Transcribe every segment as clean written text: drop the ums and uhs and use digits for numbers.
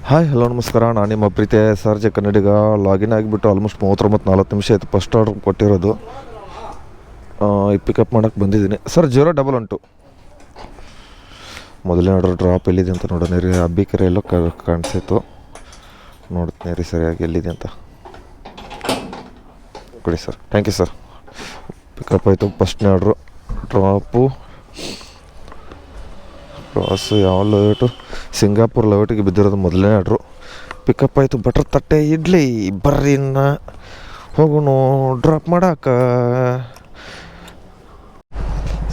Hi hello ನಮಸ್ಕಾರ. ನಾನು ನಿಮ್ಮ ಪ್ರೀತಿಯ SRJ ಕನ್ನಡಿಗ. ಲಾಗಿನ್ ಆಗಿಬಿಟ್ಟು ಆಲ್ಮೋಸ್ಟ್ 39-40 ನಿಮಿಷ ಆಯಿತು. ಫಸ್ಟ್ ಆರ್ಡ್ರ್ ಕೊಟ್ಟಿರೋದು ಪಿಕಪ್ ಮಾಡೋಕ್ಕೆ ಬಂದಿದ್ದೀನಿ ಸರ್. 011 ಮೊದಲನೇ ಆರ್ಡ್ರ್ ಡ್ರಾಪ್ ಎಲ್ಲಿದೆ ಅಂತ ನೋಡೋಣ ರೀ. ಅಬ್ಬಿಕೆರೆ ಎಲ್ಲೋ ಕಾಣಿಸಿತ್ತು, ನೋಡ್ತೀನಿ ರೀ ಸರಿಯಾಗಿ ಎಲ್ಲಿದೆ ಅಂತ. ಕೊಡಿ sir, thank you sir. Pickup ಆಯಿತು. ಫಸ್ಟ್ನೇ ಆರ್ಡ್ರು ಡ್ರಾಪು ಕ್ರಾಸು ಯಾವ ಲೈಟು, ಸಿಂಗಾಪುರ್ ಲೈಟಿಗೆ ಬಿದ್ದಿರೋದು ಮೊದಲನೇ ಆರ್ಡ್ರು. ಪಿಕಪ್ ಆಯಿತು. ಬಟರ್ ತಟ್ಟೆ ಇಡ್ಲಿ ಬರ್ರಿ ಇನ್ನು ಹೋಗೋಣ ಡ್ರಾಪ್ ಮಾಡೋಕೆ.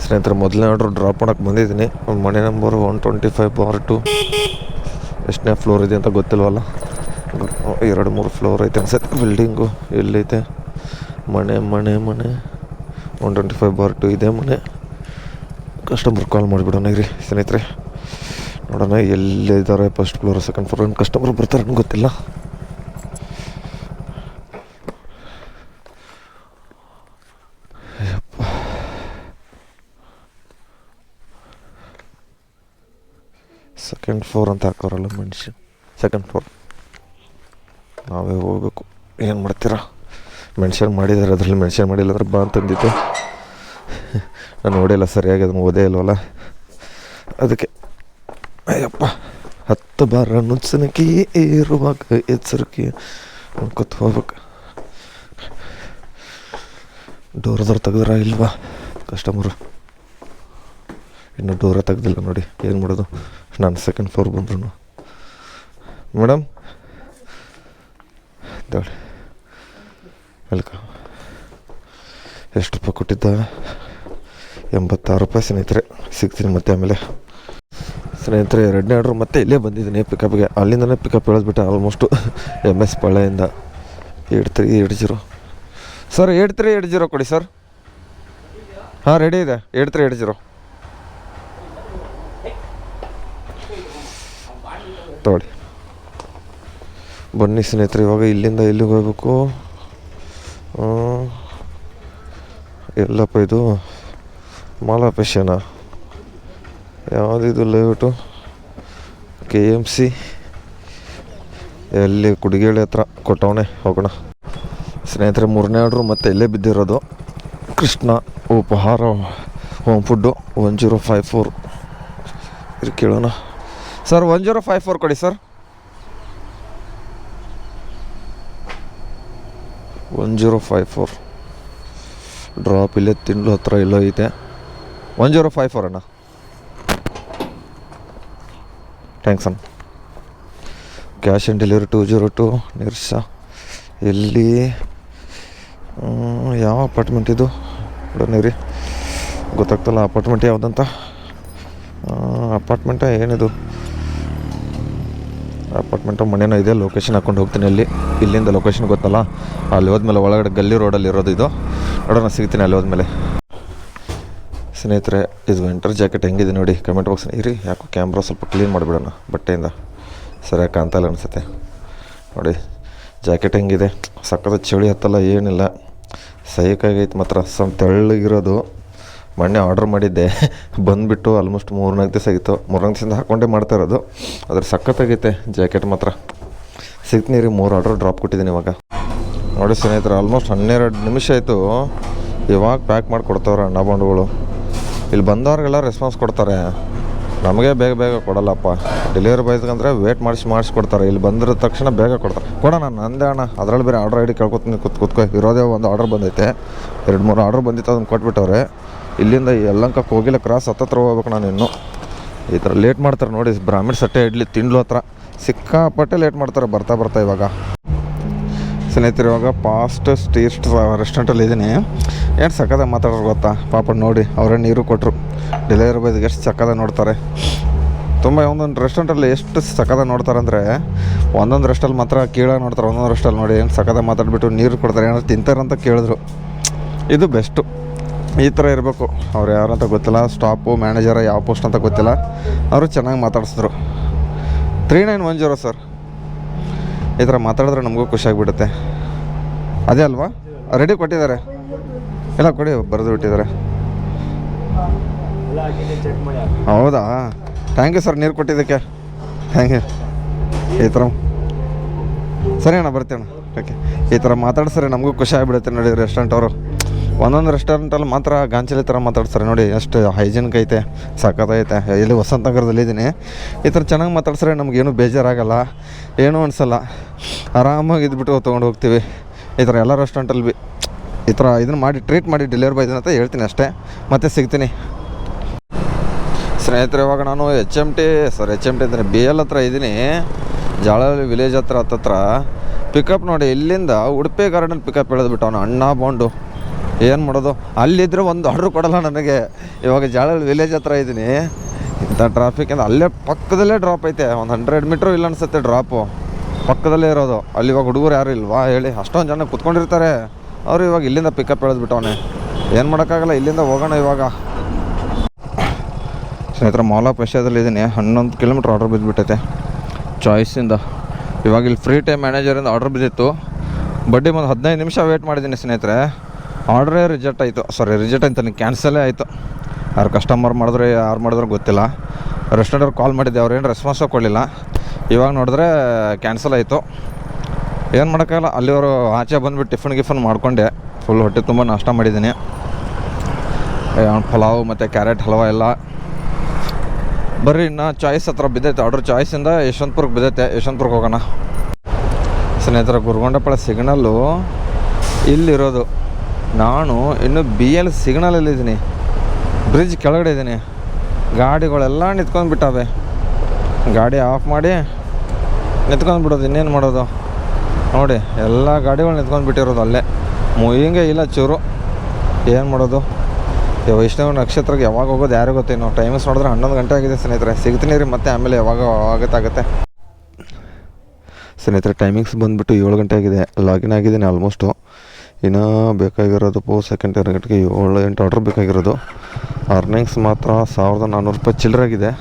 ಸ್ನೇಹಿತರೆ, ಮೊದಲನೇ ಆರ್ಡ್ರು ಡ್ರಾಪ್ ಮಾಡೋಕ್ಕೆ ಬಂದಿದ್ದೀನಿ. ಮನೆ ನಂಬರು 125/2. ಎಷ್ಟನೇ ಫ್ಲೋರ್ ಇದೆ ಅಂತ ಗೊತ್ತಿಲ್ವಲ್ಲ. 2-3 ಫ್ಲೋರ್ ಐತೆ ಅನ್ಸುತ್ತೆ ಬಿಲ್ಡಿಂಗು. ಎಲ್ಲೈತೆ ಮನೆ 125/2 ಇದೆ ಮನೆ. ಕಸ್ಟಮರ್ ಕಾಲ್ ಮಾಡಿಬಿಡೋಣ ರೀ ಸ್ನೇಹಿತರೆ. ನೋಡೋಣ ಎಲ್ಲಿದ್ದಾರೆ, first floor second floor. Customer ಬರ್ತಾರೆ ನನಗೆ ಗೊತ್ತಿಲ್ಲ. ಸೆಕೆಂಡ್ ಫ್ಲೋರ್ ಅಂತ ಹಾಕೋರಲ್ಲ ಮೆನ್ಷನ್. ಸೆಕೆಂಡ್ ಫ್ಲೋರ್ ನಾವೇ ಹೋಗ್ಬೇಕು. ಏನು ಮಾಡ್ತೀರಾ, ಮೆನ್ಷನ್ ಮಾಡಿದ್ದಾರೆ, ಅದರಲ್ಲಿ ಮೆನ್ಷನ್ ಮಾಡಿಲ್ಲ ಅಂದ್ರೆ ಬಾ ಅಂತಂದಿತ್ತು. ನಾನು ನೋಡಿಲ್ಲ ಸರಿಯಾಗಿ, ಅದನ್ನು ಓದೇ ಇಲ್ವಲ್ಲ, ಅದಕ್ಕೆ ಅಯ್ಯಪ್ಪ. 10 ಬಾರ ನುಚ್ಚನಕಿ ಏರುವಾಗ ಎಚ್ಚರಿಕೆ ಅನ್ಕೊತ ಹೋಗ್ಬೇಕು. ಡೋರದ್ರ ತೆಗೆದ್ರ ಇಲ್ವಾ ಕಸ್ಟಮರು? ಇನ್ನು ಡೋರ ತೆಗ್ದಿಲ್ಲ ನೋಡಿ. ಏನು ಮಾಡೋದು, ನಾನು ಸೆಕೆಂಡ್ ಫ್ಲೋರ್ ಬಂದ್ರು. ಮೇಡಮ್ ನೋಡಿ, ವೆಲ್ಕಮ್. ಎಷ್ಟು ರೂಪಾಯಿ ಕೊಟ್ಟಿದ್ದ? 86 ರೂಪಾಯಿ ಸ್ನೇಹಿತರೆ. ಸಿಗ್ತೀನಿ ಮತ್ತೆ ಆಮೇಲೆ. ಸ್ನೇಹಿತರೆ, 2ನೇ ಆರ್ಡ್ರು ಮತ್ತೆ ಇಲ್ಲೇ ಬಂದಿದ್ದೀನಿ ಪಿಕಪ್ಗೆ. ಅಲ್ಲಿಂದನೇ ಪಿಕಪ್ ಹೇಳಿದ್ಬಿಟ್ಟೆ ಆಲ್ಮೋಸ್ಟು. MS ಪಾಳ್ಯದಿಂದ 8380 sir. 8380 ಕೊಡಿ ಸರ್. ಹಾಂ, ರೆಡಿ ಇದೆ. 8380 ತಗೊಳ್ಳಿ. ಬನ್ನಿ ಸ್ನೇಹಿತರೆ, ಇವಾಗ ಇಲ್ಲಿಂದ ಎಲ್ಲಿಗೆ ಹೋಗ್ಬೇಕು? ಎಲ್ಲಪ್ಪ ಇದು ಮಾಲಾಪೇಶನ ಯಾವುದಿದು ಲೇಔಟು? KMC ಎಲ್ಲಿ ಕುಡಿಗೇಳಿ ಹತ್ರ ಕೊಟ್ಟವನೆ. ಹೋಗೋಣ ಸ್ನೇಹಿತರೆ. 3ನೇ ಆರ್ಡ್ರು ಮತ್ತೆ ಇಲ್ಲೇ ಬಿದ್ದಿರೋದು. ಕೃಷ್ಣ ಉಪಹಾರ ಹೋಮ್ ಫುಡ್ಡು 1054 ಇದು ಕೇಳೋಣ ಸರ್. 1054 ಕೊಡಿ ಸರ್. 1054 ಡ್ರಾಪ್ ಇಲ್ಲೇ ತಿಂಡ್ಲು ಹತ್ರ ಎಲ್ಲೋ ಐತೆ. 1054 ಅಣ್ಣ. ಥ್ಯಾಂಕ್ಸ್ ಅಣ್ಣ. Cash on delivery 202 ನಿರ್ಷ. ಎಲ್ಲಿ ಯಾವ ಅಪಾರ್ಟ್ಮೆಂಟ್ ಇದು ನೋಡೋಣ ರೀ, ಗೊತ್ತಾಗ್ತಲ್ಲ ಅಪಾರ್ಟ್ಮೆಂಟ್ ಯಾವುದಂತ. ಅಪಾರ್ಟ್ಮೆಂಟ ಏನಿದು? ಅಪಾರ್ಟ್ಮೆಂಟು ಮನೇನೋ ಇದೆ. ಲೊಕೇಶನ್ ಹಾಕ್ಕೊಂಡು ಹೋಗ್ತೀನಿ. ಇಲ್ಲಿಂದ ಲೊಕೇಶನ್ ಗೊತ್ತಲ್ಲ, ಅಲ್ಲಿ ಹೋದ್ಮೇಲೆ ಒಳಗಡೆ ಗಲ್ಲಿ ರೋಡಲ್ಲಿ ಇರೋದು ಇದು. ನೋಡೋಣ, ಸಿಗ್ತೀನಿ ಅಲ್ಲಿ ಹೋದ್ಮೇಲೆ. ಸ್ನೇಹಿತರೆ, ಇದು ವಿಂಟರ್ ಜಾಕೆಟ್ ಹೆಂಗಿದೆ ನೋಡಿ ಕಮೆಂಟ್ ಬಾಕ್ಸ್ ಇರಿ. ಯಾಕೋ ಕ್ಯಾಮ್ರಾ ಸ್ವಲ್ಪ ಕ್ಲೀನ್ ಮಾಡಿಬಿಡೋಣ ಬಟ್ಟೆಯಿಂದ, ಸರಿಯಾಗಿ ಕಾಣ್ತಾಯಿಲ್ಲ ಅನಿಸುತ್ತೆ. ನೋಡಿ ಜಾಕೆಟ್ ಹೆಂಗಿದೆ, ಸಕ್ಕತ್ತ ಚಳಿ ಹತ್ತಲ್ಲ ಏನಿಲ್ಲ, ಸೈಕಾಗೈತೆ ಮಾತ್ರ. ತೆಳ್ಳಗಿರೋದು. ಮೊನ್ನೆ ಆರ್ಡ್ರ್ ಮಾಡಿದ್ದೆ, ಬಂದುಬಿಟ್ಟು ಆಲ್ಮೋಸ್ಟ್ 3-4 ದಿವಸ ಆಗಿತ್ತು. 3 ದಿವಸದಿಂದ ಹಾಕ್ಕೊಂಡೇ ಮಾಡ್ತಾ ಇರೋದು. ಅದ್ರ ಸಖತ್ತಾಗೈತೆ ಜಾಕೆಟ್ ಮಾತ್ರ. ಸಿಗ್ತೀನಿ ರೀ. 3 ಆರ್ಡ್ರ್ ಡ್ರಾಪ್ ಕೊಟ್ಟಿದ್ದೀನಿ ಇವಾಗ. ನೋಡಿ ಸ್ನೇಹಿತರೆ, ಆಲ್ಮೋಸ್ಟ್ 12 ನಿಮಿಷ ಆಯಿತು. ಇವಾಗ ಪ್ಯಾಕ್ ಮಾಡಿ ಕೊಡ್ತಾವ್ರೆ ಅಣ್ಣ ಬಂಡುಗಳು. ಇಲ್ಲಿ ಬಂದವ್ರಿಗೆಲ್ಲ ರೆಸ್ಪಾನ್ಸ್ ಕೊಡ್ತಾರೆ, ನಮಗೆ ಬೇಗ ಕೊಡಲ್ಲಪ್ಪ. Delivery ಬಾಯ್ಸ್ಗಂದ್ರೆ wait ಮಾಡಿಸ್ಕೊಡ್ತಾರೆ. ಇಲ್ಲಿ ಬಂದಿರೋ ತಕ್ಷಣ ಬೇಗ ಕೊಡ್ತಾರೆ. ಕೊಡೋಣ ನಂದೇ ಅಣ್ಣ. ಅದರಲ್ಲಿ ಬೇರೆ ಆರ್ಡ್ರ್ ID ಕೇಳ್ಕೊತೀನಿ. ಕೂತ್ಕೊ. ಇರೋದೇ ಒಂದು ಆರ್ಡ್ರ್ ಬಂದೈತೆ, 2-3 ಆರ್ಡ್ರ್ ಬಂದಿತ್ತು, ಅದನ್ನು ಕೊಟ್ಬಿಟ್ಟವ್ರೆ. ಇಲ್ಲಿಂದ ಯಲಹಂಕಕ್ಕೆ ಹೋಗಿಲ್ಲ, ಕ್ರಾಸ್ ಹತ್ತತ್ರ ಹೋಗ್ಬೇಕು ನಾನು. ಇನ್ನೂ ಈ ಥರ ಲೇಟ್ ಮಾಡ್ತಾರೆ ನೋಡಿ. ಬ್ರಾಹ್ಮಣ ಸಟ್ಟೆ ಇಡ್ಲಿ ತಿಂಡ್ಲು ಹತ್ರ ಸಿಕ್ಕಾಪಟ್ಟೆ ಲೇಟ್ ಮಾಡ್ತಾರೆ ಬರ್ತಾ ಇವಾಗ. ಸ್ನೇಹಿತರೆ, ಇವಾಗ ಫಾಸ್ಟ್ ಸ್ಟೀಸ್ಟ್ ರೆಸ್ಟೋರೆಂಟಲ್ಲಿ ಇದ್ದೀನಿ. ಏನು ಸಕ್ಕದ ಮಾತಾಡೋರು ಗೊತ್ತಾ ಪಾಪ. ನೋಡಿ ಅವರೇ ನೀರು ಕೊಟ್ಟರು. ಡೆಲಿವರಿ ಬಾಯ್ಗೆ ಎಷ್ಟು ಸಕ್ಕದ ನೋಡ್ತಾರೆ. ತುಂಬ ಒಂದೊಂದು ರೆಸ್ಟೋರೆಂಟಲ್ಲಿ ಎಷ್ಟು ಸಕ್ಕದ ನೋಡ್ತಾರೆ ಅಂದರೆ, ಒಂದೊಂದು ರೆಸ್ಟಲ್ಲಿ ಮಾತ್ರ ಕೀಳಾಗಿ ನೋಡ್ತಾರೆ. ಒಂದೊಂದು ರೆಸ್ಟಲ್ಲಿ ನೋಡಿ ಏನು ಸಕ್ಕದ ಮಾತಾಡ್ಬಿಟ್ಟು ನೀರು ಕೊಡ್ತಾರೆ. ಏನಾದ್ರು ತಿಂತಾರಂತ ಕೇಳಿದ್ರು. ಇದು ಬೆಸ್ಟು. ಈ ಥರ ಇರಬೇಕು. ಅವ್ರು ಯಾರಂತ ಗೊತ್ತಿಲ್ಲ, ಸ್ಟಾಪು ಮ್ಯಾನೇಜರ ಯಾವ ಪೋಸ್ಟ್ ಅಂತ ಗೊತ್ತಿಲ್ಲ, ಅವರು ಚೆನ್ನಾಗಿ ಮಾತಾಡಿಸಿದ್ರು. 3910 ಸರ್. ಈ ಥರ ಮಾತಾಡಿದ್ರೆ ನಮಗೂ ಖುಷಿಯಾಗಿಬಿಡುತ್ತೆ. ಅದೇ ಅಲ್ವಾ? ರೆಡಿ ಕೊಟ್ಟಿದ್ದಾರೆ ಎಲ್ಲ, ಕೊಡಿ ಬರೆದು ಬಿಟ್ಟಿದ್ದಾರೆ. ಹೌದಾ, ಥ್ಯಾಂಕ್ ಯು ಸರ್ ನೀರು ಕೊಟ್ಟಿದ್ದಕ್ಕೆ. Thank you. ಈ ಥರ ಸರಿ ಅಣ್ಣ ಬರ್ತೀವಿ ಅಣ್ಣ. ಓಕೆ, ಈ ಥರ ಮಾತಾಡ್ಸರಿ ನಮಗೂ ಖುಷಿ ಆಗಿಬಿಡುತ್ತೆ ನೋಡಿ. ರೆಸ್ಟೋರೆಂಟ್ ಅವರು ಒಂದೊಂದು ರೆಸ್ಟೋರೆಂಟಲ್ಲಿ ಮಾತ್ರ ಗಾಂಚಲಿ ಥರ ಮಾತಾಡ್ತಾರೆ ನೋಡಿ, ಎಷ್ಟು ಹೈಜಿನ್ಕ್ ಐತೆ, ಸಖತ್ತೈತೆ. ಇಲ್ಲಿ ವಸಂತ ನಗರದಲ್ಲಿ ಇದ್ದೀನಿ. ಈ ಥರ ಚೆನ್ನಾಗಿ ಮಾತಾಡ್ಸ್ರೆ ನಮಗೇನು ಬೇಜಾರಾಗಲ್ಲ, ಏನೂ ಅನಿಸಲ್ಲ, ಆರಾಮಾಗಿ ಇದ್ಬಿಟ್ಟು ತೊಗೊಂಡು ಹೋಗ್ತೀವಿ. ಈ ಥರ ಎಲ್ಲ ರೆಸ್ಟೋರೆಂಟಲ್ಲಿ ಭೀ ಈ ಥರ ಇದನ್ನು ಮಾಡಿ ಟ್ರೀಟ್ ಮಾಡಿ ಡೆಲಿವರಿ ಬಾಯ್ ಅಂತ ಹೇಳ್ತೀನಿ ಅಷ್ಟೇ. ಮತ್ತೆ ಸಿಗ್ತೀನಿ ಸ್ನೇಹಿತರೆ. ಇವಾಗ ನಾನು ಎಚ್ ಎಮ್ ಟಿ ಅಂದರೆ ಬಿ ಎಲ್ ಹತ್ರ ಇದ್ದೀನಿ, ಜಾಳಹಳ್ಳಿ ವಿಲೇಜ್ ಹತ್ರ ಪಿಕಪ್ ನೋಡಿ. ಇಲ್ಲಿಂದ ಉಡುಪಿ ಗಾರ್ಡನ್ ಪಿಕಪ್ ಹೇಳಿದ್ಬಿಟ್ಟು ಅವನು ಅಣ್ಣ ಬಾಂಡು. ಏನು ಮಾಡೋದು, ಅಲ್ಲಿದ್ದರೆ ಒಂದು ಆರ್ಡ್ರ್ ಕೊಡೋಲ್ಲ ನನಗೆ. ಇವಾಗ ಜಾಳಹಳ್ಳಿ ವಿಲೇಜ್ ಹತ್ರ ಇದ್ದೀನಿ, ಇಂಥ ಟ್ರಾಫಿಕಿಂದ ಅಲ್ಲೇ ಪಕ್ಕದಲ್ಲೇ ಡ್ರಾಪ್ ಐತೆ, ಒಂದು 100 ಮೀಟ್ರು ಇಲ್ಲ ಅನಿಸುತ್ತೆ ಡ್ರಾಪು, ಪಕ್ಕದಲ್ಲೇ ಇರೋದು. ಅಲ್ಲಿ ಇವಾಗ ಹುಡುಗರು ಯಾರು ಇಲ್ವಾ ಹೇಳಿ, ಅಷ್ಟೊಂದು ಜನ ಕುತ್ಕೊಂಡಿರ್ತಾರೆ. ಅವರು ಇವಾಗ ಇಲ್ಲಿಂದ ಪಿಕಪ್ ಹೇಳಿದ್ಬಿಟ್ಟವನೇ, ಏನು ಮಾಡೋಕ್ಕಾಗಲ್ಲ, ಇಲ್ಲಿಂದ ಹೋಗೋಣ ಇವಾಗ. ಸ್ನೇಹಿತರೆ ಮಾಲ್ ಆಫ್ ಏಷ್ಯಾದಲ್ಲಿದ್ದೀನಿ, 11 ಕಿಲೋಮೀಟ್ರ್ ಆರ್ಡ್ರ್ ಬಿದ್ದುಬಿಟ್ಟೈತೆ ಚಾಯ್ಸಿಂದ. ಇವಾಗ ಇಲ್ಲಿ ಫ್ರೀ ಟೈಮ್ ಮ್ಯಾನೇಜರಿಂದ ಆರ್ಡ್ರ್ ಬಿದ್ದಿತ್ತು, ಬಡ್ಡಿ ಒಂದು 15 ನಿಮಿಷ ವೇಟ್ ಮಾಡಿದ್ದೀನಿ ಸ್ನೇಹಿತರೆ. ಆರ್ಡ್ರೇ ರಿಜೆಕ್ಟ್ ಅಂತಾನೆ ಕ್ಯಾನ್ಸಲೇ ಆಯಿತು. ಯಾರು ಕಸ್ಟಮರ್ ಮಾಡಿದ್ರೆ ಯಾರು ಮಾಡಿದ್ರು ಗೊತ್ತಿಲ್ಲ. ರೆಸ್ಟೋರೆಂಟ್ಗೆ ಕಾಲ್ ಮಾಡಿದ್ದೆ, ಅವ್ರೇನು ರೆಸ್ಪಾನ್ಸೇ ಕೊಡಲಿಲ್ಲ. ಇವಾಗ ನೋಡಿದ್ರೆ ಕ್ಯಾನ್ಸಲ್ ಆಯಿತು, ಏನು ಮಾಡೋಕ್ಕಾಗಲ್ಲ. ಅಲ್ಲಿವರು ಆಚೆ ಬಂದುಬಿಟ್ಟು ಟಿಫನ್ ಮಾಡಿಕೊಂಡೆ, ಫುಲ್ ಹೊಟ್ಟೆ ತುಂಬ ನಾಷ್ಟ ಮಾಡಿದ್ದೀನಿ. ಪಲಾವ್ ಮತ್ತು ಕ್ಯಾರೆಟ್ ಹಲ್ವಾ ಎಲ್ಲ. ಬರ್ರಿ ಇನ್ನು ಚಾಯ್ಸ್ ಹತ್ರ ಬಿದ್ದೈತೆ ಆರ್ಡ್ರ್, ಚಾಯ್ಸಿಂದ ಯಶವಂತಪುರಕ್ಕೆ ಬಿದ್ದೈತೆ, ಯಶವಂತಪುರಕ್ಕೆ ಹೋಗೋಣ ಸ್ನೇಹಿತರ. ಗುರುಗೊಂಡಪಳ ಸಿಗ್ನಲ್ಲು ಇಲ್ಲಿರೋದು, ನಾನು ಇನ್ನು BL ಸಿಗ್ನಲಲ್ಲಿದ್ದೀನಿ, ಬ್ರಿಡ್ಜ್ ಕೆಳಗಡೆ ಇದ್ದೀನಿ. ಗಾಡಿಗಳೆಲ್ಲ ನಿಂತ್ಕೊಂಡ್ಬಿಟ್ಟಾವೆ, ಗಾಡಿ ಆಫ್ ಮಾಡಿ ನಿಂತ್ಕೊಂಡ್ಬಿಡೋದು, ಇನ್ನೇನು ಮಾಡೋದು ನೋಡಿ. ಎಲ್ಲ ಗಾಡಿಗಳು ನಿಂತ್ಕೊಂಡ್ಬಿಟ್ಟಿರೋದು ಅಲ್ಲೇ, ಹಿಂಗೆ ಇಲ್ಲ ಚೂರು. ಏನು ಮಾಡೋದು, ವೈಷ್ಣವ ನಕ್ಷತ್ರಕ್ಕೆ ಯಾವಾಗ ಹೋಗೋದು ಯಾರು ಗೊತ್ತೇನೋ. ಟೈಮಿಂಗ್ಸ್ ನೋಡಿದ್ರೆ 11 ಗಂಟೆ ಆಗಿದೆ ಸ್ನೇಹಿತರೆ. ಸಿಗ್ತೀನಿ ರೀ ಮತ್ತೆ ಆಮೇಲೆ ಯಾವಾಗ ಆಗುತ್ತೆ ಸ್ನೇಹಿತರೆ. ಟೈಮಿಂಗ್ಸ್ ಬಂದುಬಿಟ್ಟು 7 ಗಂಟೆ ಆಗಿದೆ, ಲಾಗಿನ್ ಆಗಿದ್ದೀನಿ ಆಲ್ಮೋಸ್ಟು. ಇನ್ನೂ ಬೇಕಾಗಿರೋದು ಸೆಕೆಂಡ್ ಟಾರ್ಗೆಟ್ಗೆ 7-8 ಆರ್ಡ್ರ್ ಬೇಕಾಗಿರೋದು. ಅರ್ನಿಂಗ್ಸ್ ಮಾತ್ರ 1400 ರೂಪಾಯಿ ಚಿಲ್ಲರಾಗಿದೆ.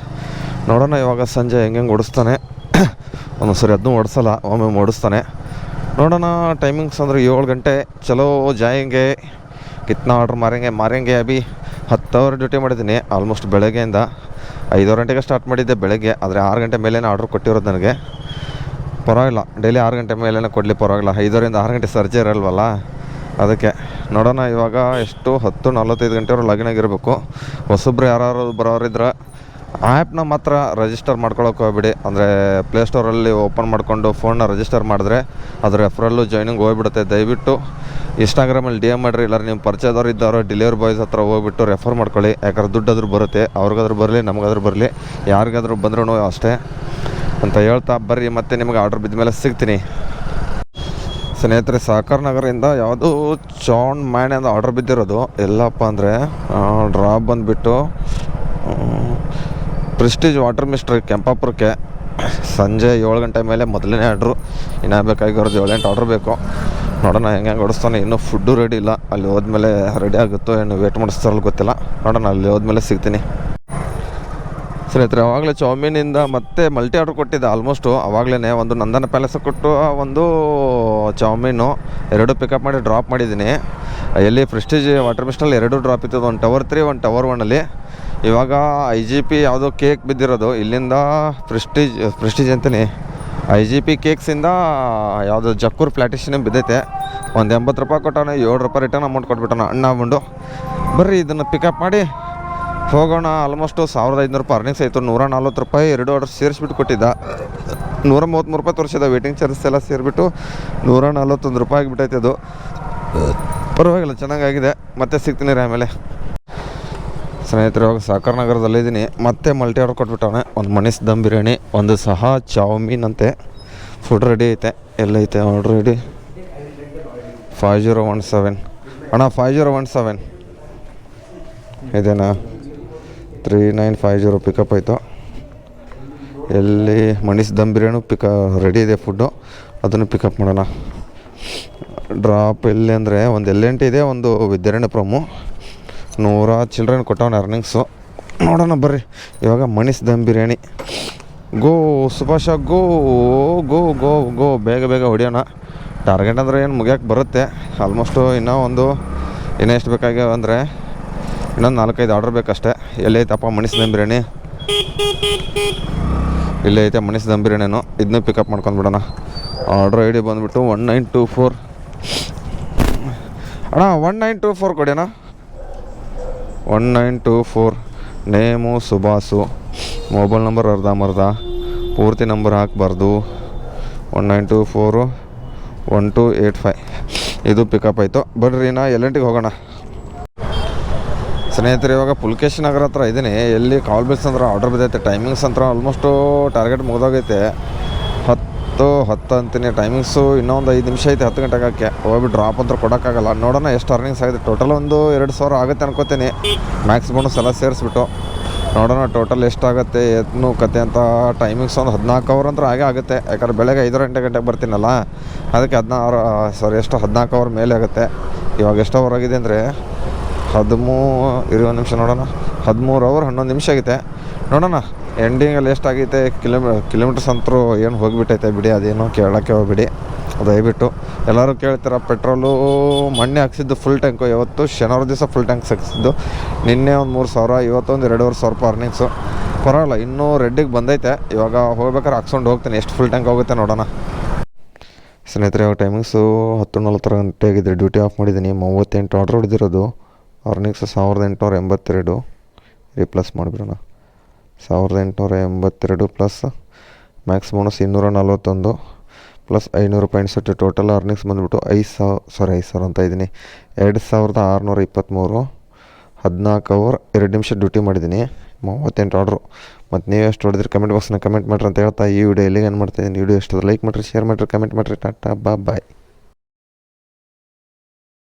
ನೋಡೋಣ ಇವಾಗ ಸಂಜೆ ಹೆಂಗೆ ಓಡಿಸ್ತಾನೆ. ಒಂದು ಸರಿ ಅದನ್ನೂ ಓಡಿಸಲ್ಲ, ಒಮ್ಮೆ ಓಡಿಸ್ತಾನೆ. ನೋಡೋಣ. ಟೈಮಿಂಗ್ಸ್ ಅಂದರೆ 7 ಗಂಟೆ. ಚಲೋ ಜಾಯಂಗೆ, ಕಿತ್ನಾ ಆರ್ಡ್ರ್ ಮಾರೆಂಗೆ ಅಭಿ. 10 ಅವರ್ ಡ್ಯೂಟಿ ಮಾಡಿದ್ದೀನಿ ಆಲ್ಮೋಸ್ಟ್. ಬೆಳಗ್ಗೆಯಿಂದ 5 ಗಂಟೆಗೆ ಸ್ಟಾರ್ಟ್ ಮಾಡಿದ್ದೆ ಬೆಳಗ್ಗೆ, ಆದರೆ 6 ಗಂಟೆ ಮೇಲೇ ಆರ್ಡ್ರ್ ಕೊಟ್ಟಿರೋದು ನನಗೆ. ಪರವಾಗಿಲ್ಲ, ಡೈಲಿ 6 ಗಂಟೆ ಮೇಲೇ ಕೊಡಲಿ, ಪರವಾಗಿಲ್ಲ. 5ರಿಂದ 6 ಗಂಟೆ ಸರ್ಜಿ ಇರಲ್ವಲ್ಲ, ಅದಕ್ಕೆ. ನೋಡೋಣ ಇವಾಗ ಎಷ್ಟು 10:45 ಗಂಟೆವರೆಗೆ ಲಾಗಿನ್ ಆಗಿರಬೇಕು. ಹೊಸಬ್ರು ಯಾರು ಬರೋರಿದ್ರೆ ಆ್ಯಪ್ನ ಮಾತ್ರ ರಿಜಿಸ್ಟರ್ ಮಾಡ್ಕೊಳಕ್ಕೆ ಹೋಗ್ಬಿಡಿ. ಅಂದರೆ ಪ್ಲೇಸ್ಟೋರಲ್ಲಿ ಓಪನ್ ಮಾಡಿಕೊಂಡು ಫೋನ್ನ ರಿಜಿಸ್ಟರ್ ಮಾಡಿದ್ರೆ ಅದು ರೆಫರಲ್ಲು ಜಾಯ್ನಿಂಗ್ ಹೋಗ್ಬಿಡುತ್ತೆ. ದಯವಿಟ್ಟು ಇನ್ಸ್ಟಾಗ್ರಾಮಲ್ಲಿ DM ಮಾಡಿರಿ, ಇಲ್ಲಾರ ನಿಮ್ಮ ಪರಿಚಯದವ್ರು ಇದ್ದವರು ಡೆಲಿವರಿ ಬಾಯ್ಸ್ ಹತ್ರ ಹೋಗ್ಬಿಟ್ಟು ರೆಫರ್ ಮಾಡ್ಕೊಳ್ಳಿ. ಯಾಕಂದ್ರೆ ದುಡ್ಡಾದ್ರೂ ಬರುತ್ತೆ, ಅವ್ರಿಗಾದ್ರೂ ಬರಲಿ ನಮಗಾದ್ರೂ ಬರಲಿ, ಯಾರಿಗಾದ್ರೂ ಬಂದ್ರೂ ಅಷ್ಟೇ ಅಂತ ಹೇಳ್ತಾ ಬರ್ರಿ. ಮತ್ತೆ ನಿಮಗೆ ಆರ್ಡ್ರ್ ಬಿದ್ದ ಮೇಲೆ ಸಿಗ್ತೀನಿ ಸ್ನೇಹಿತರೆ. ಸಹಕಾರ ನಗರದಿಂದ ಯಾವುದೋ ಚಾನ್ ಮ್ಯಾನ್ ಅಂತ ಆರ್ಡ್ರ್ ಬಿದ್ದಿರೋದು. ಎಲ್ಲಪ್ಪ ಅಂದರೆ ಡ್ರಾಪ್ ಬಂದುಬಿಟ್ಟು ಪ್ರೆಸ್ಟೀಜ್ ವಾಟರ್ ಮಿಸ್ಟ್ರಿ ಕೆಂಪಾಪುರಕ್ಕೆ. ಸಂಜೆ 7 ಗಂಟೆ ಮೇಲೆ ಮೊದಲನೇ ಆರ್ಡ್ರು. ಇನ್ನೂ ಬೇಕಾಗಿರೋದು 7-8 ಆರ್ಡ್ರ್ ಬೇಕು. ನೋಡೋಣ ಹೆಂಗೆ ಓಡಿಸ್ತಾನೆ. ಇನ್ನೂ ಫುಡ್ಡು ರೆಡಿ ಇಲ್ಲ, ಅಲ್ಲಿ ಹೋದ್ಮೇಲೆ ರೆಡಿ ಆಗುತ್ತೋ ಏನು ವೇಟ್ ಮಾಡಿಸ್ತಾರಲ್ಲ ಗೊತ್ತಿಲ್ಲ. ನೋಡೋಣ, ಅಲ್ಲಿ ಹೋದ್ಮೇಲೆ ಸಿಗ್ತೀನಿ ಸ್ನೇಹಿತರೆ. ಆವಾಗಲೇ ಚೌಮೀನಿಂದ ಮತ್ತೆ ಮಲ್ಟಿ ಆರ್ಡ್ರ್ ಕೊಟ್ಟಿದ್ದೆ ಆಲ್ಮೋಸ್ಟು. ಆವಾಗಲೇ ಒಂದು ನಂದನ ಪ್ಯಾಲೇಸ್ ಕೊಟ್ಟು ಒಂದು ಚೌಮೀನು 2 ಪಿಕಪ್ ಮಾಡಿ ಡ್ರಾಪ್ ಮಾಡಿದ್ದೀನಿ. ಎಲ್ಲಿ ಪ್ರೆಸ್ಟೀಜ್ ವಾಟರ್ ಮಿಸ್ಟಲ್ಲಿ 2 ಡ್ರಾಪ್ ಇತ್ತು, ಒಂದು ಟವರ್ 3 ಒಂದು ಟವರ್ 1ಅಲ್ಲಿ. ಇವಾಗ IGP ಯಾವುದೋ ಕೇಕ್ ಬಿದ್ದಿರೋದು, ಇಲ್ಲಿಂದ ಪ್ರೆಸ್ಟೀಜ್ ಅಂತೀನಿ IGP ಕೇಕ್ಸಿಂದ ಯಾವುದೋ ಜಕ್ಕೂರ್ ಪ್ಲಾಟಿಷನ್ ಬಿದ್ದೈತೆ. ಒಂದು 80 ರೂಪಾಯಿ ಕೊಟ್ಟವನು, 7 ರೂಪಾಯಿ ರಿಟರ್ನ್ ಅಮೌಂಟ್ ಕೊಟ್ಬಿಟ್ಟವನು ಅಣ್ಣ ಬಂದು. ಬರ್ರಿ ಇದನ್ನು ಪಿಕಪ್ ಮಾಡಿ ಹೋಗೋಣ. ಆಲ್ಮೋಸ್ಟು 1500 ರೂಪಾಯಿ ಅರ್ನಿಂಗ್ಸ್ ಆಯಿತು. 140 ರೂಪಾಯಿ 2 ಆರ್ಡರ್ ಸೇರಿಸ್ಬಿಟ್ಟು ಕೊಟ್ಟಿದ್ದ. 133 ರೂಪಾಯಿ ತೋರಿಸಿದ. ವೇಟಿಂಗ್ ಚಾರ್ಜಸ್ ಎಲ್ಲ ಸೇರಿಬಿಟ್ಟು 141 ರೂಪಾಯಿ ಆಗಿಬಿಟ್ಟೈತೆ. ಅದು ಪರವಾಗಿಲ್ಲ, ಚೆನ್ನಾಗಾಗಿದೆ. ಮತ್ತೆ ಸಿಗ್ತೀನಿ ರೀ ಆಮೇಲೆ ಸ್ನೇಹಿತರೆ. ಇವಾಗ ಸಹಕಾರ ನಗರದಲ್ಲಿದ್ದೀನಿ. ಮತ್ತೆ ಮಲ್ಟಿ ಆರ್ಡರ್ ಕೊಟ್ಬಿಟ್ಟವನೆ. ಒಂದು ಮನೀಸ್ ದಮ್ ಬಿರಿಯಾನಿ, ಒಂದು ಸಹ ಚೌಮೀನ್ ಅಂತೆ. ಫುಡ್ ರೆಡಿ ಐತೆ. ಎಲ್ಲೈತೆ ಆರ್ಡ್ರ್ ರೆಡಿ? 5017 ಅಣ್ಣ, 5017 ಇದೇನಾ? 3950 ಪಿಕಪ್ ಆಯಿತು. ಎಲ್ಲಿ ಮನೀಸ್ ದಮ್ ಬಿರಿಯಾನಿ ರೆಡಿ ಇದೆ ಫುಡ್ಡು, ಅದನ್ನು ಪಿಕಪ್ ಮಾಡೋಣ. ಡ್ರಾಪ್ ಎಲ್ಲಿ ಅಂದರೆ ಒಂದು L&T ಇದೆ, ಒಂದು ವಿದ್ಯಾರಣ್ಯಪುರಮು. 100 ಚಿಲ್ಡ್ರನ್ ಕೊಟ್ಟವನ ಅರ್ನಿಂಗ್ಸು. ನೋಡೋಣ ಬರ್ರಿ. ಇವಾಗ ಮನೀಸ್ ದಮ್ ಬಿರಿಯಾನಿ. ಗೋ ಸುಭಾಷ, ಗೋ ಗೋ ಗೋ ಗೋ ಬೇಗ ಹೊಡಿಯೋಣ. ಟಾರ್ಗೆಟ್ ಅಂದರೆ ಏನು ಮುಗಿಯೋಕೆ ಬರುತ್ತೆ ಆಲ್ಮೋಸ್ಟು. ಇನ್ನೂ ಎಷ್ಟು ಬೇಕಾಗ್ಯಾವ ಅಂದರೆ ಇನ್ನೊಂದು 4-5 ಆರ್ಡ್ರ್ ಬೇಕಷ್ಟೇ. ಎಲ್ಲೈತಪ್ಪ ಮನೀಸ್ ದಮ್ ಬಿರಿಯಾನಿ? ಇಲ್ಲೇ ಐತೆ ಮನೀಸ್ ದಮ್ ಬಿರಿಯಾನಿನು, ಇದನ್ನೂ ಪಿಕಪ್ ಮಾಡ್ಕೊಂಡ್ಬಿಡೋಣ. ಆರ್ಡ್ರ್ ಐ ಡಿ ಬಂದುಬಿಟ್ಟು 1924 ಅಣ್ಣ. 1924 ಕೊಡಿ ಅಣ್ಣ. 1924 ನೇಮು ಸುಭಾಸು, ಮೊಬೈಲ್ ನಂಬರ್ ಅರ್ಧಂಬರ್ಧ, ಪೂರ್ತಿ ನಂಬರ್ ಹಾಕಬಾರ್ದು. 1924 1285 ಇದು ಪಿಕಪ್ ಆಯಿತು. ಬರ್ರಿ ನಾ L&Tಗೆ ಹೋಗೋಣ ಸ್ನೇಹಿತರೆ. ಇವಾಗ ಪುಲ್ಕೇಶ್ ನಗರ ಹತ್ರ ಇದ್ದೀನಿ. ಎಲ್ಲಿ ಕಾಲ್ ಬಿಲ್ಸ್ ಅಂದ್ರೆ ಆರ್ಡರ್ ಬಿದ್ದೈತೆ. ಟೈಮಿಂಗ್ಸ್ ಅಂತ ಆಲ್ಮೋಸ್ಟು ಟಾರ್ಗೆಟ್ ಮುಗಿದೋಗೈತೆ. 10 ಅಂತೀನಿ ಟೈಮಿಂಗ್ಸು. ಇನ್ನೊಂದು 5 ನಿಮಿಷ ಐತೆ 10 ಗಂಟೆಗೆ ಹಾಕಿ ಹೋಗ್ಬಿಟ್ಟು ಡ್ರಾಪ್ ಅಂತ ಕೊಡೋಕ್ಕಾಗಲ್ಲ. ನೋಡೋಣ ಎಷ್ಟು ಅರ್ನಿಂಗ್ಸ್ ಆಗಿದೆ. ಟೋಟಲ್ ಒಂದು 2,000 ಆಗುತ್ತೆ ಅನ್ಕೋತೀನಿ. ಮ್ಯಾಕ್ಸ್ ಬೋನಸ್ ಎಲ್ಲ ಸೇರಿಸ್ಬಿಟ್ಟು ನೋಡೋಣ ಟೋಟಲ್ ಎಷ್ಟಾಗುತ್ತೆ ಏನು ಕತೆ ಅಂತ. ಟೈಮಿಂಗ್ಸ್ ಒಂದು 14 ಅವರ್ ಅಂದ್ರೆ ಹಾಗೆ ಆಗುತ್ತೆ. ಯಾಕಂದ್ರೆ ಬೆಳಗ್ಗೆ 5 ಗಂಟೆಗೆ ಬರ್ತೀನಲ್ಲ, ಅದಕ್ಕೆ 14 ಅವರ್ ಮೇಲೆ ಆಗುತ್ತೆ. ಇವಾಗ ಎಷ್ಟು ಅವರ್ ಆಗಿದೆ ಅಂದರೆ 21 ನಿಮಿಷ. ನೋಡೋಣ 13 ಅವರ್ 11 ನಿಮಿಷ ಆಗೈತೆ. ನೋಡೋಣ ಎಂಡಿಂಗಲ್ಲಿ ಎಷ್ಟಾಗೈತೆ. ಕಿಲೋಮೀಟರ್ಸ್ ಅಂತರೂ ಏನು ಹೋಗಿಬಿಟ್ಟೈತೆ ಬಿಡಿ. ಅದೇನು ಕೇಳೋಕ್ಕೆ ಹೋಗ್ಬಿಡಿ ದಯವಿಟ್ಟು. ಎಲ್ಲರೂ ಕೇಳ್ತೀರ ಪೆಟ್ರೋಲು ಮೊನ್ನೆ ಹಾಕ್ಸಿದ್ದು ಫುಲ್ ಟ್ಯಾಂಕು. ಇವತ್ತು ಶನಿವಾರ ದಿವಸ ಫುಲ್ ಟ್ಯಾಂಕ್ ಹಾಕ್ಸಿದ್ದು. ನಿನ್ನೆ ಒಂದು 3,000, ಇವತ್ತೊಂದು 2,500 ಅರ್ನಿಂಗ್ಸು. ಪರವಾಗಿಲ್ಲ, ಇನ್ನೂ ರೆಡ್ಡಿಗೆ ಬಂದೈತೆ. ಇವಾಗ ಹೋಗ್ಬೇಕಾದ್ರೆ ಹಾಕ್ಸ್ಕೊಂಡು ಹೋಗ್ತೀನಿ. ಎಷ್ಟು ಫುಲ್ ಟ್ಯಾಂಕ್ ಹೋಗುತ್ತೆ ನೋಡೋಣ ಸ್ನೇಹಿತರೆ. ಇವಾಗ ಟೈಮಿಂಗ್ಸು 10:40 ಗಂಟೆ ಆಗಿದೆ. ಡ್ಯೂಟಿ ಆಫ್ ಮಾಡಿದ್ದೀನಿ. 38 ಆರ್ಡ್ರ್ ಹೊಡೆದಿರೋದು. ಅರ್ನಿಂಗ್ಸು 1,882 ರೀಪ್ಲಸ್ ಮಾಡಿಬಿಡೋಣ. 1,882 plus Max bonus 241 plus 500 points ಇಟ್ಟು ಟೋಟಲ್ ಅರ್ನಿಂಗ್ಸ್ ಬಂದುಬಿಟ್ಟು 5,000 ಅಂತ ಇದ್ದೀನಿ. 2,623. 14 ಅವರ್ 2 ನಿಮಿಷ ಡ್ಯೂಟಿ ಮಾಡಿದ್ದೀನಿ. 38 ಆರ್ಡ್ರು. ಮತ್ತು ನೀವು ಎಷ್ಟು ಹೊಡೆದ್ರಿ ಕಮೆಂಟ್ ಬಾಕ್ಸ್ನ ಕಮೆಂಟ್ ಮಾಡಿರಿ ಅಂತ ಹೇಳ್ತಾ ಈ ವಿಡಿಯೋ ಎಲ್ಲಿಗೆ ಏನು ಮಾಡ್ತಾಯಿದ್ದೀನಿ. ವಿಡಿಯೋ ಎಷ್ಟು ಲೈಕ್ ಮಾಡಿರಿ, ಶೇರ್ ಮಾಡಿರಿ, ಕಮೆಂಟ್ ಮಾಡಿರಿ. ಟಾಟಾ ಬಾಯ್.